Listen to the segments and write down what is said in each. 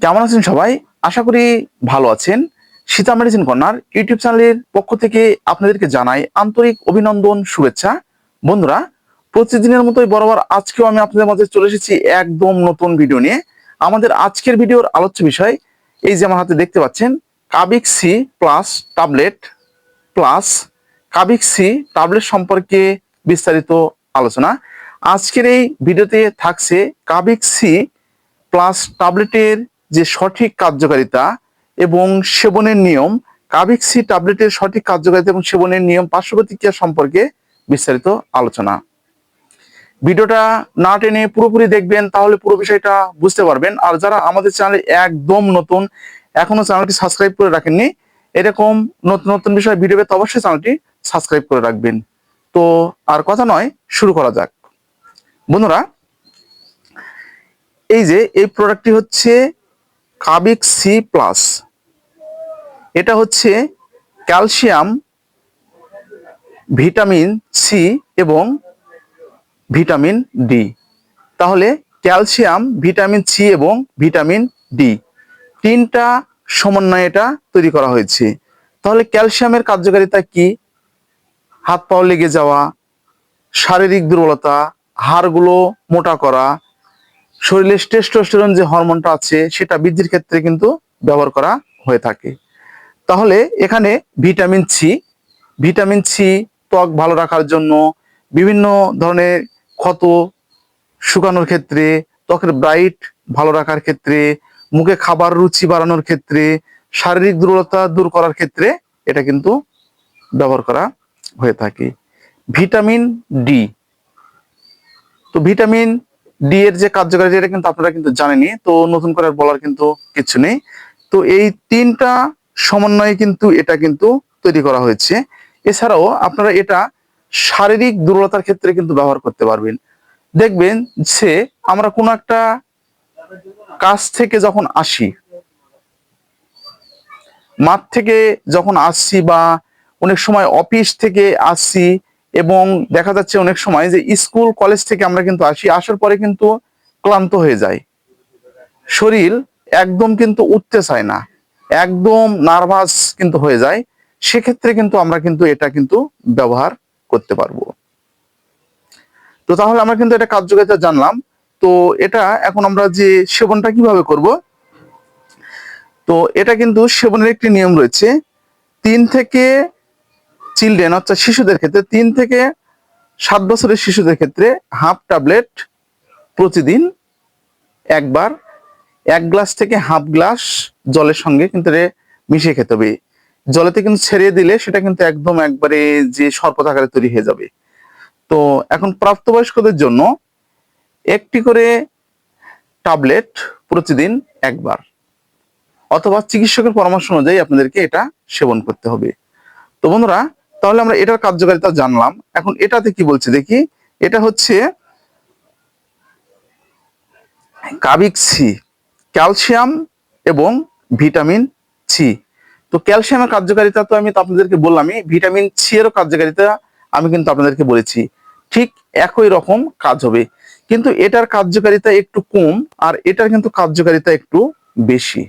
কেমন আছেন সবাই? আশা করি ভালো আছেন। সীতা মেডিসিন কর্নার ইউটিউব চ্যানেলের পক্ষ থেকে আপনাদেরকে জানাই আন্তরিক অভিনন্দন, শুভেচ্ছা। বন্ধুরা, প্রতিদিনের মতোই বরাবর আজকেও আমি আপনাদের মাঝে চলে এসেছি একদম নতুন ভিডিও নিয়ে। আমাদের আজকের ভিডিওর আলোচ্য বিষয়, এই যে আমার হাতে দেখতে পাচ্ছেন, কাবিক সি প্লাস ট্যাবলেট প্লাস কাবিক সি ট্যাবলেট সম্পর্কে বিস্তারিত আলোচনা। আজকের এই ভিডিওতে থাকছে কাবিক সি প্লাস ট্যাবলেটের যে সঠিক কার্যকারিতা এবং সেবনের নিয়ম, কাবিক সি ট্যাবলেটের সঠিক কার্যকারিতা এবং সেবনের নিয়ম, পার্শ্ব প্রতিক্রিয়া সম্পর্কে বিস্তারিত আলোচনা। ভিডিওটা না টেনে পুরোপুরি দেখবেন, তাহলে পুরো বিষয়টা বুঝতে পারবেন। আর যারা আমাদের চ্যানেলে একদম নতুন, এখনো চ্যানেলটি সাবস্ক্রাইব করে রাখেননি, এরকম নতুন নতুন বিষয় ভিডিও পেতে অবশ্যই চ্যানেলটি সাবস্ক্রাইব করে রাখবেন। তো আর কথা নয়, শুরু করা যাক। বন্ধুরা, এই যে এই প্রোডাক্টটি হচ্ছে কাবিক সি প্লাস। এটা হচ্ছে ক্যালসিয়াম, ভিটামিন সি এবং ভিটামিন ডি। তাহলে ক্যালসিয়াম, ভিটামিন সি এবং ভিটামিন ডি তিনটা সমন্বয়ে এটা তৈরি করা হয়েছে। তাহলে ক্যালসিয়ামের কার্যকারিতা কি? হাত পাও লেগে যাওয়া, শারীরিক দুর্বলতা, হাড়গুলো মোটা করা, শরীরে টেস্টোস্টেরন যে হরমোনটা আছে সেটা বৃদ্ধির ক্ষেত্রে কিন্তু ব্যবহার করা হয়ে থাকে। তাহলে এখানে ভিটামিন সি ত্বক ভালো রাখার জন্য, বিভিন্ন ধরনের ক্ষত শুকানোর ক্ষেত্রে, ত্বকের ব্রাইট ভালো রাখার ক্ষেত্রে, মুখে খাবার রুচি বাড়ানোর ক্ষেত্রে, শারীরিক দুর্বলতা দূর করার ক্ষেত্রে এটা কিন্তু ব্যবহার করা হয়ে থাকে। ভিটামিন ডি, তো ভিটামিন ডি এর যে কার্যকারিতা এটা কিন্তু আপনারা কিন্তু জানেনই, তো নতুন করে বলার কিন্তু কিছু নেই। তো এই তিনটা সমন্বয়ে কিন্তু এটা কিন্তু তৈরি করা হয়েছে। এছাড়াও আপনারা এটা শারীরিক দুর্বলতার ক্ষেত্রে কিন্তু ব্যবহার করতে পারবেন। দেখবেন যে আমরা কোনো একটা কাজ থেকে যখন আসি, মাঠ থেকে যখন আসছি, বা অনেক সময় অফিস থেকে আসছি, এবং দেখা যাচ্ছে অনেক সময় যে স্কুল কলেজ থেকে আমরা কিন্তু আসি, আসার পরে কিন্তু ক্লান্ত হয়ে যায়, শরীর একদম কিন্তু উঠতে চায় না, একদম নার্ভাস কিন্তু হয়ে যায়। সেক্ষেত্রে কিন্তু আমরা কিন্তু এটা কিন্তু ব্যবহার করতে পারবো। তো তাহলে আমরা কিন্তু এটা কার্যকারিতা জানলাম। তো এটা এখন আমরা যে সেবনটা কিভাবে করব, তো এটা কিন্তু সেবনের একটি নিয়ম রয়েছে। 3 থেকে চিলড্রেন অর্থাৎ শিশুদের ক্ষেত্রে, 3 থেকে 7 বছরের শিশুদের ক্ষেত্রে হাফ ট্যাবলেট প্রতিদিন একবার, 1 গ্লাস থেকে হাফ গ্লাস জলের সঙ্গে কিন্তু মিশিয়ে খেতে হবে। জলেতে কিন্তু ছেড়ে দিলে সেটা কিন্তু একদম একবারে যে শরবত আকারে তৈরি হয়ে যাবে। তো এখন প্রাপ্তবয়স্কদের জন্য একটি করে ট্যাবলেট প্রতিদিন একবার, অথবা চিকিৎসকের পরামর্শ অনুযায়ী আপনাদেরকে এটা সেবন করতে হবে। তো বন্ধুরা, তাহলে আমরা এটার কার্যকারিতা জানলাম। এখন এটাতে কি বলছে দেখি। এটা হচ্ছে কাবিক সি, ক্যালসিয়াম এবং ভিটামিন সি। তো ক্যালসিয়ামের কার্যকারিতা তো আমি তো আপনাদেরকে বললামই, ভিটামিন সি এরও কার্যকারিতা আমি কিন্তু আপনাদেরকে বলেছি। ঠিক একই রকম কাজ হবে, কিন্তু এটার কার্যকারিতা একটু কম, আর এটার কিন্তু কার্যকারিতা একটু বেশি।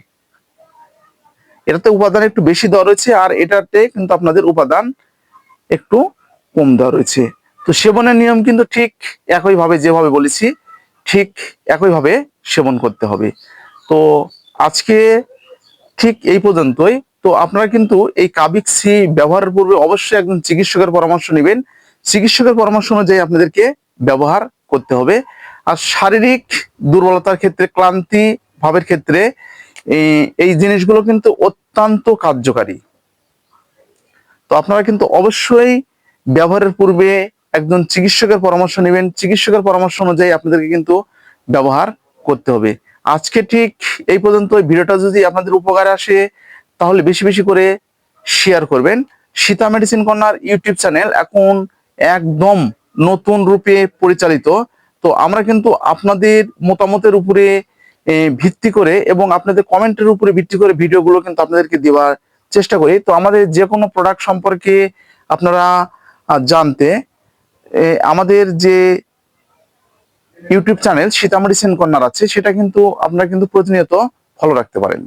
এটাতে উপাদান একটু বেশি দেওয়া রয়েছে, আর এটাতে কিন্তু আপনাদের উপাদান একটু কম দেওয়া রয়েছে। তো সেবনের নিয়ম কিন্তু ঠিক একইভাবে, যেভাবে বলেছি ঠিক একইভাবে সেবন করতে হবে। তো আজকে ঠিক এই পর্যন্তই। তো আপনারা কিন্তু এই কাবিক সি ব্যবহারের পূর্বে অবশ্যই একজন চিকিৎসকের পরামর্শ নেবেন। চিকিৎসকের পরামর্শ অনুযায়ী আপনাদেরকে ব্যবহার করতে হবে। আর শারীরিক দুর্বলতার ক্ষেত্রে, ক্লান্তি ভাবের ক্ষেত্রে এই জিনিসগুলো কিন্তু অত্যন্ত কার্যকারী। তো আপনারা কিন্তু অবশ্যই ব্যবহারের পূর্বে একজন চিকিৎসকের পরামর্শ নেবেন। চিকিৎসকের পরামর্শ অনুযায়ী আপনাদেরকে কিন্তু ব্যবহার করতে হবে। আজকে ঠিক এই পর্যন্ত। ভিডিওটা যদি আপনাদের উপকারে আসে, তাহলে বেশি বেশি করে শেয়ার করবেন। Sita medicine corner YouTube channel এখন একদম নতুন রূপে পরিচালিত। তো আমরা কিন্তু আপনাদের মতামতের উপরে ভিত্তি করে এবং আপনাদের কমেন্টের উপরে ভিত্তি করে ভিডিওগুলো কিন্তু আপনাদেরকে দেওয়ার চেষ্টা করি। তো আমাদের যে কোনো প্রোডাক্ট সম্পর্কে আপনারা জানতে, আমাদের যে YouTube channel Sita medicine corner আছে, সেটা কিন্তু আপনারা কিন্তু প্রতিনিয়ত ফলো রাখতে পারেন।